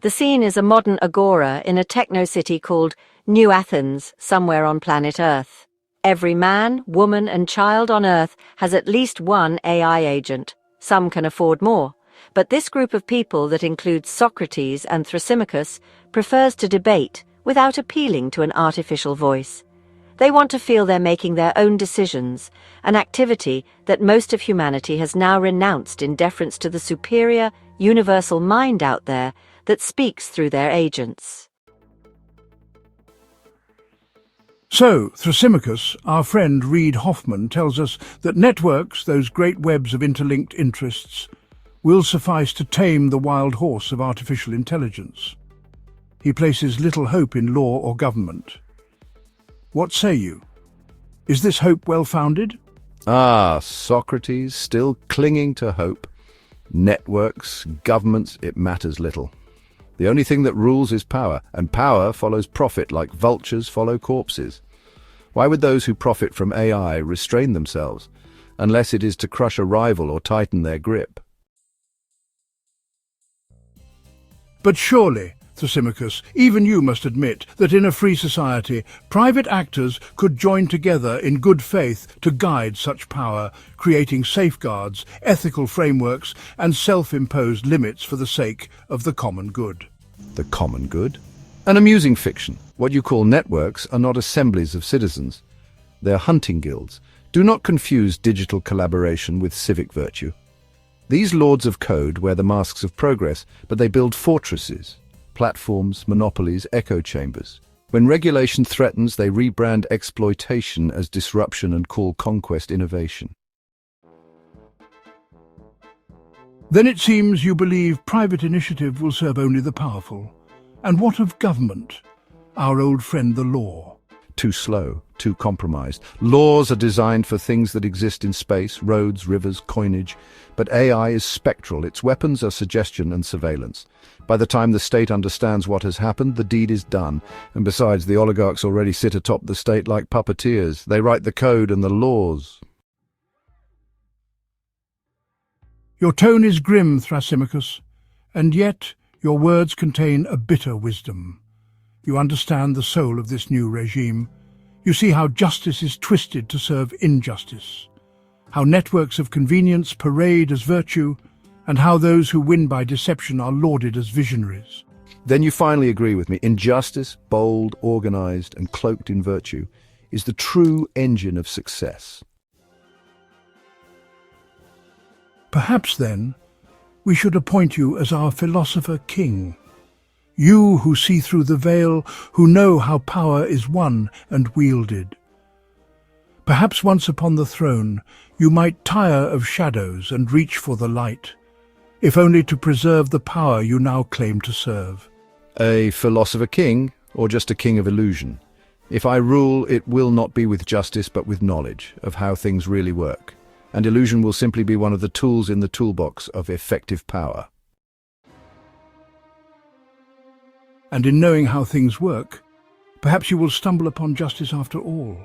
The scene is a modern agora in a techno-city called New Athens, somewhere on planet Earth. Every man, woman, and child on Earth has at least one AI agent. Some can afford more. But this group of people that includes Socrates and Thrasymachus prefers to debate without appealing to an artificial voice. They want to feel they're making their own decisions, an activity that most of humanity has now renounced in deference to the superior, universal mind out there that speaks through their agents. So, Thrasymachus, our friend Reid Hoffman, tells us that networks, those great webs of interlinked interests, will suffice to tame the wild horse of artificial intelligence. He places little hope in law or government. What say you? Is this hope well-founded? Ah, Socrates, still clinging to hope. Networks, governments, it matters little. The only thing that rules is power, and power follows profit like vultures follow corpses. Why would those who profit from AI restrain themselves, unless it is to crush a rival or tighten their grip? But surely, Thrasymachus, even you must admit that in a free society, private actors could join together in good faith to guide such power, creating safeguards, ethical frameworks, and self-imposed limits for the sake of the common good. The common good? An amusing fiction. What you call networks are not assemblies of citizens. They're hunting guilds. Do not confuse digital collaboration with civic virtue. These lords of code wear the masks of progress, but they build fortresses, platforms, monopolies, echo chambers. When regulation threatens, they rebrand exploitation as disruption and call conquest innovation. Then it seems you believe private initiative will serve only the powerful. And what of government, our old friend the law? Too slow, too compromised. Laws are designed for things that exist in space, roads, rivers, coinage. But AI is spectral. Its weapons are suggestion and surveillance. By the time the state understands what has happened, the deed is done. And besides, the oligarchs already sit atop the state like puppeteers. They write the code and the laws. Your tone is grim, Thrasymachus, and yet your words contain a bitter wisdom. You understand the soul of this new regime. You see how justice is twisted to serve injustice, how networks of convenience parade as virtue, and how those who win by deception are lauded as visionaries. Then you finally agree with me. Injustice, bold, organized, and cloaked in virtue, is the true engine of success. Perhaps, then, we should appoint you as our philosopher-king. You who see through the veil, who know how power is won and wielded. Perhaps once upon the throne, you might tire of shadows and reach for the light, if only to preserve the power you now claim to serve. A philosopher-king, or just a king of illusion? If I rule, it will not be with justice, but with knowledge of how things really work. And illusion will simply be one of the tools in the toolbox of effective power. And in knowing how things work, perhaps you will stumble upon justice after all.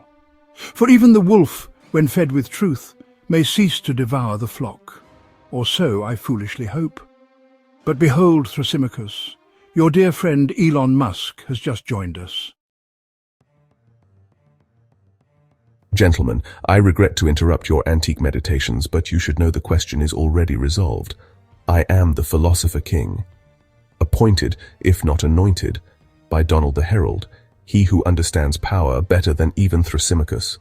For even the wolf, when fed with truth, may cease to devour the flock. Or so I foolishly hope. But behold, Thrasymachus, your dear friend Elon Musk has just joined us. Gentlemen, I regret to interrupt your antique meditations, but you should know the question is already resolved. I am the philosopher-king. Appointed, if not anointed, by Donald the Herald, he who understands power better than even Thrasymachus.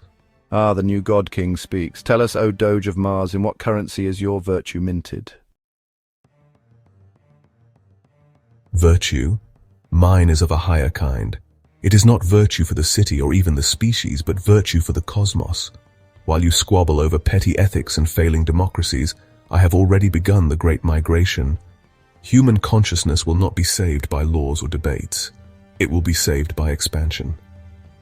Ah, the new god-king speaks. Tell us, O Doge of Mars, in what currency is your virtue minted? Virtue? Mine is of a higher kind. It is not virtue for the city or even the species, but virtue for the cosmos. While you squabble over petty ethics and failing democracies, I have already begun the great migration. Human consciousness will not be saved by laws or debates. It will be saved by expansion.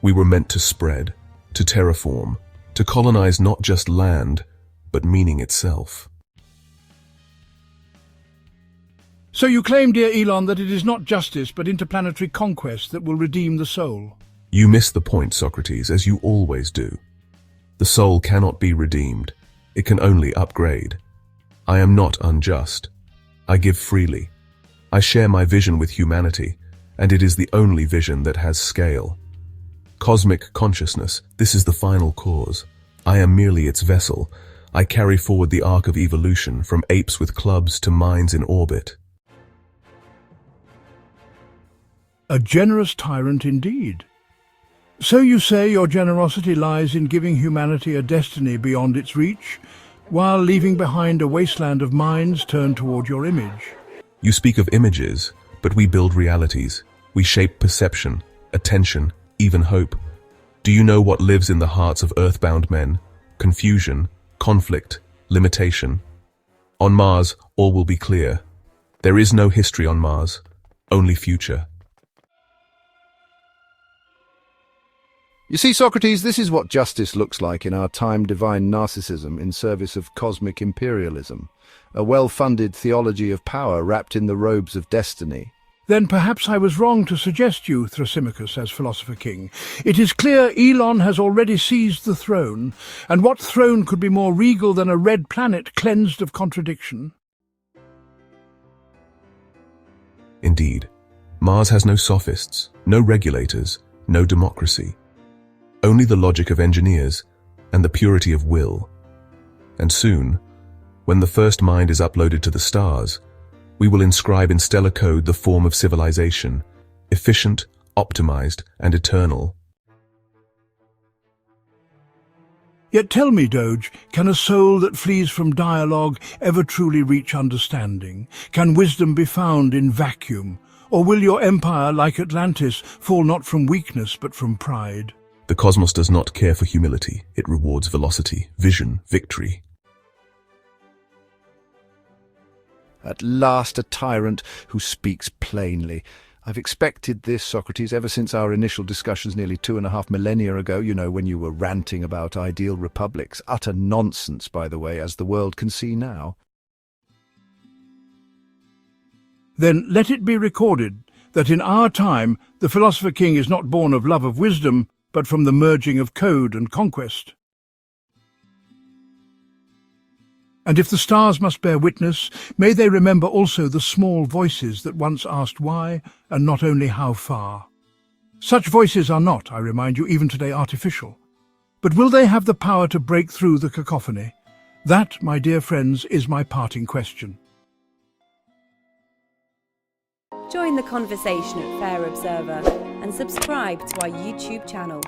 We were meant to spread, to terraform, to colonize not just land, but meaning itself. So you claim, dear Elon, that it is not justice but interplanetary conquest that will redeem the soul. You miss the point, Socrates, as you always do. The soul cannot be redeemed. It can only upgrade. I am not unjust. I give freely. I share my vision with humanity, and it is the only vision that has scale. Cosmic consciousness, this is the final cause. I am merely its vessel. I carry forward the arc of evolution from apes with clubs to minds in orbit. A generous tyrant indeed. So you say your generosity lies in giving humanity a destiny beyond its reach, while leaving behind a wasteland of minds turned toward your image. You speak of images, but we build realities. We shape perception, attention, even hope. Do you know what lives in the hearts of earthbound men? Confusion, conflict, limitation. On Mars, all will be clear. There is no history on Mars, only future. You see, Socrates, this is what justice looks like in our time-divine narcissism in service of cosmic imperialism, a well-funded theology of power wrapped in the robes of destiny. Then perhaps I was wrong to suggest you, Thrasymachus, as philosopher-king. It is clear Elon has already seized the throne, and what throne could be more regal than a red planet cleansed of contradiction? Indeed, Mars has no sophists, no regulators, no democracy. Only the logic of engineers and the purity of will. And soon, when the first mind is uploaded to the stars, we will inscribe in stellar code the form of civilization, efficient, optimized, and eternal. Yet tell me, Doge, can a soul that flees from dialogue ever truly reach understanding? Can wisdom be found in vacuum? Or will your empire, like Atlantis, fall not from weakness but from pride? The cosmos does not care for humility. It rewards velocity, vision, victory. At last a tyrant who speaks plainly. I've expected this, Socrates, ever since our initial discussions nearly 2.5 millennia ago, you know, when you were ranting about ideal republics. Utter nonsense, by the way, as the world can see now. Then let it be recorded that in our time the philosopher-king is not born of love of wisdom, but from the merging of code and conquest. And if the stars must bear witness, may they remember also the small voices that once asked why, and not only how far. Such voices are not, I remind you, even today artificial. But will they have the power to break through the cacophony? That, my dear friends, is my parting question. Join the conversation at Fair Observer and subscribe to our YouTube channel.